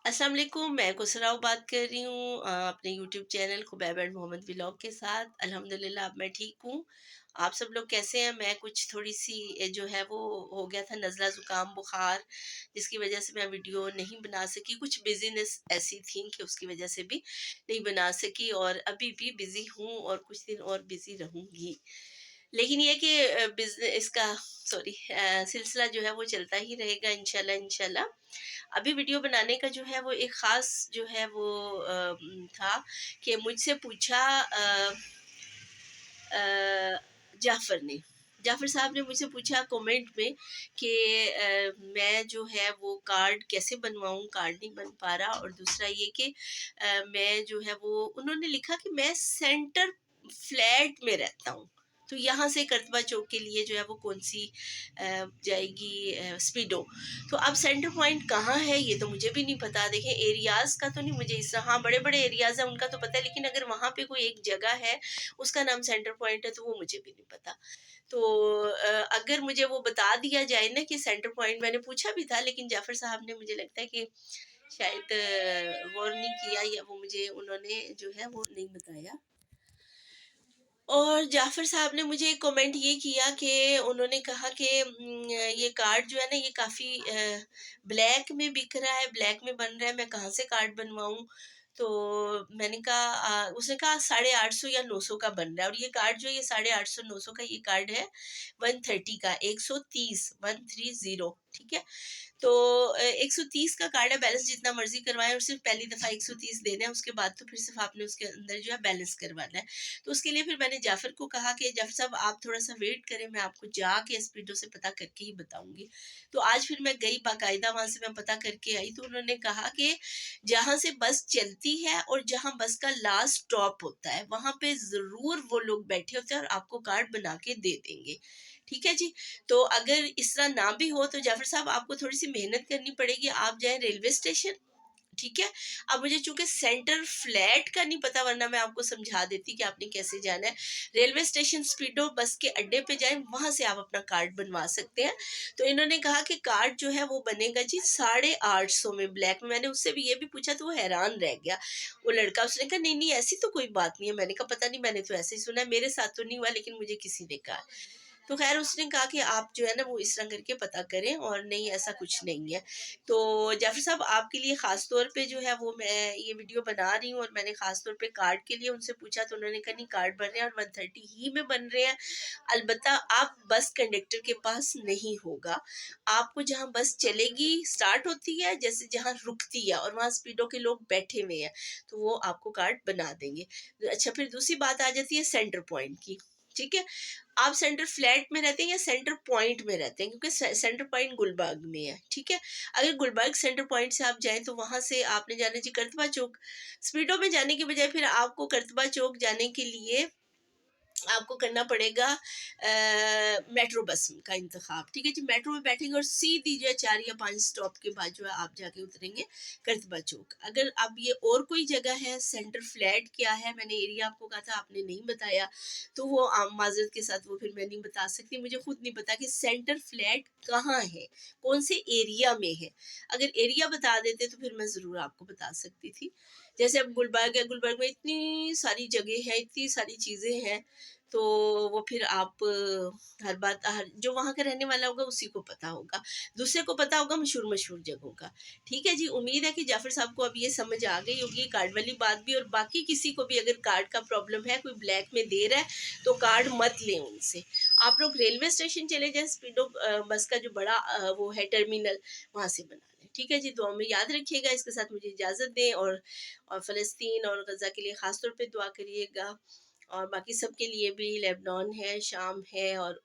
अस्सलाम वालेकुम, मैं खुसराव बात कर रही हूँ अपने YouTube channel Khubaib and Mohammad vlog के साथ। अल्हम्दुलिल्लाह अब मैं ठीक हूँ। आप सब लोग कैसे हैं? मैं कुछ थोड़ी-सी जो है वो हो गया था नज़ला ज़ुकाम बुखार, जिसकी वज़ह से मैं वीडियो नहीं बना सकी। कुछ बिज़ीनेस ऐसी थी कि उसकी वज़ह से भी नहीं बना सकी और अभी भी बिज़ी हूँ और कुछ दिन और बिज़ी रहूँगी। लेकिन ये कि इसका सिलसिला जो है वो चलता ही रहेगा इंशाल्लाह इंशाल्लाह। अभी वीडियो बनाने का जो है वो एक ख़ास जो है वो था कि मुझसे पूछा जाफ़र ने। जाफ़र साहब ने मुझसे पूछा कमेंट में कि मैं जो है वो कार्ड कैसे बनवाऊँ? कार्ड नहीं बन पा रहा और दूसरा ये कि मैं जो है वो उन्होंने लिखा कि मैं सेंटर फ्लैट में रहता हूँ। तो यहाँ से कर्तबा चौक के लिए जो है वो कौन-सी जाएगी स्पीडो। तो अब सेंटर पॉइंट कहाँ है ये तो मुझे भी नहीं पता। देखिए एरियाज़ का तो नहीं मुझे इस हाँ, बड़े-बड़े एरियाज़ हैं उनका तो पता है, लेकिन अगर वहाँ पे कोई एक जगह है उसका नाम सेंटर पॉइंट है तो वो मुझे भी नहीं पता। तो अगर मुझे वो बता दिया जाए ना कि सेंटर पॉइंट, मैंने पूछा भी था लेकिन जाफ़र साहब ने मुझे लगता है कि शायद गौर नहीं किया या वो मुझे उन्होंने जो है वो नहीं बताया। और जाफ़र साहब ने मुझे एक कमेंट ये किया कि उन्होंने कहा कि ये कार्ड जो है ना ये काफ़ी ब्लैक में बिक रहा है, ब्लैक में बन रहा है, मैं कहाँ से कार्ड बनवाऊँ? तो मैंने कहा उसने कहा 850 या 900 का बन रहा है और ये कार्ड जो है ये 850 900 का ये कार्ड है 130 का 130 130 ठीक है? तो 130 का कार्ड है, बैलेंस जितना मर्ज़ी करवाएँ और सिर्फ़ पहली दफ़ा 130 देना है, उसके बाद तो फिर सिर्फ़ आपने उसके अंदर जो है बैलेंस करवाना है। तो उसके लिए फिर मैंने जाफ़र को कहा कि जाफ़र साहब आप थोड़ा-सा वेट करें, मैं आपको जाके स्पीडो से पता करके ही बताऊँगी। तो आज फिर मैं गई बाकायदा वहाँ से मैं पता करके आई, तो उन्होंने कहा कि जहाँ से बस चलती है और जहाँ बस का लास्ट स्टॉप होता है, वहाँ पे ज़रूर वो लोग बैठे होते हैं और आपको कार्ड बना के दे देंगे। ठीक है जी? तो अगर इस तरह ना भी हो तो जाफ़र साहब आपको थोड़ी-सी मेहनत करनी पड़ेगी, आप जाएँ रेलवे स्टेशन, ठीक है? अब मुझे चूँकि सेंटर फ्लैट का नहीं पता वरना मैं आपको समझा देती कि आपने कैसे जाना है। रेलवे स्टेशन स्पीडो बस के अड्डे पे जाएँ, वहाँ से आप अपना कार्ड बनवा सकते हैं। तो इन्होंने कहा कि कार्ड जो है वो बनेगा जी 850 में ब्लैक में। मैंने उससे भी ये भी पूछा तो वो हैरान रह गया, वो लड़का। उसने कहा नहीं-नहीं ऐसी तो कोई बात नहीं है। मैंने कहा पता नहीं, मैंने तो ऐसे ही सुना है, मेरे साथ तो नहीं हुआ लेकिन मुझे किसी ने कहा। तो ख़ैर उसने कहा कि आप जो है ना वो इस तरह करके पता करें और नहीं ऐसा कुछ नहीं है। तो जाफ़र साहब आपके लिए ख़ास तौर पे जो है वो मैं ये वीडियो बना रही हूँ और मैंने ख़ास तौर पे कार्ड के लिए उनसे पूछा तो उन्होंने कहा नहीं कार्ड बन रहे हैं और 130 ही में बन रहे हैं। अलबत्ता आप बस कंडक्टर के पास नहीं होगा। आपको जहाँ बस चलेगी स्टार्ट होती है जैसे जहाँ रुकती है और वहाँ स्पीडो के लोग बैठे हुए हैं, तो वो आपको कार्ड बना देंगे। अच्छा फिर दूसरी बात आ जाती है सेंटर पॉइंट की, ठीक है? आप सेंटर फ्लैट में रहते हैं या सेंटर पॉइंट में रहते हैं, क्योंकि सेंटर पॉइंट गुलबर्ग में है, ठीक है? अगर गुलबर्ग सेंटर पॉइंट से आप जाएँ तो वहाँ से आपने जाना जी कर्तबा चौक। स्पीडो में जाने की बजाय फिर आपको कर्तबा चौक जाने के लिए आपको करना पड़ेगा मेट्रो बस का इंतखाब, ठीक है जी? मेट्रो में बैठेंगे और सीधी जो है 4 या 5 स्टॉप के बाद जो है आप जाके उतरेंगे कर्तबा चौक। अगर अब ये और कोई जगह है, सेंटर फ्लैट क्या है, मैंने एरिया आपको कहा था, आपने नहीं बताया, तो वो माज़रत के साथ वो फिर मैं नहीं बता सकती। मुझे खुद नहीं पता कि सेंटर फ्लैट कहाँ है, कौन से एरिया में है। अगर एरिया बता देते तो फिर मैं ज़रूर आपको बता सकती थी। जैसे अब गुलबर्ग है, गुलबर्ग में इतनी सारी जगह हैं, इतनी सारी चीज़ें हैं, तो वो फिर आप हर बात हर जो वहाँ का रहने वाला होगा उसी को पता होगा। दूसरे को पता होगा मशहूर-मशहूर जगहों का। ठीक है जी, उम्मीद है कि जाफ़र साहब को अब ये समझ आ गई होगी कार्ड वाली बात भी, और बाकी किसी को भी अगर कार्ड का प्रॉब्लम है, कोई ब्लैक में दे रहा है, तो कार्ड मत लें उनसे। आप लोग रेलवे स्टेशन चले जाएँ, स्पीडो बस का जो बड़ा वो है टर्मिनल, वहाँ से बना लें। ठीक है जी, दुआ में याद रखिएगा। इसके साथ मुझे इजाज़त दें और फ़लस्तीन और गज़ा के लिए ख़ास तौर पे दुआ करिएगा। और बाकी सब के लिए भी, लेबनान है, शाम है और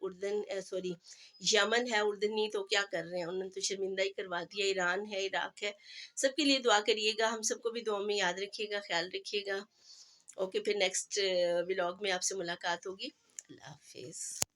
यमन है, उर्दन नहीं तो क्या कर रहे हैं, उन्होंने तो शर्मिंदा ही करवा दिया, ईरान है, इराक है, सबके लिए दुआ करिएगा, हम सबको भी दुआ में याद रखिएगा, ख्याल रखिएगा। ओके, फिर नेक्स्ट व्लॉग में आपसे मुलाकात होगी। अल्लाह हाफ़िज़।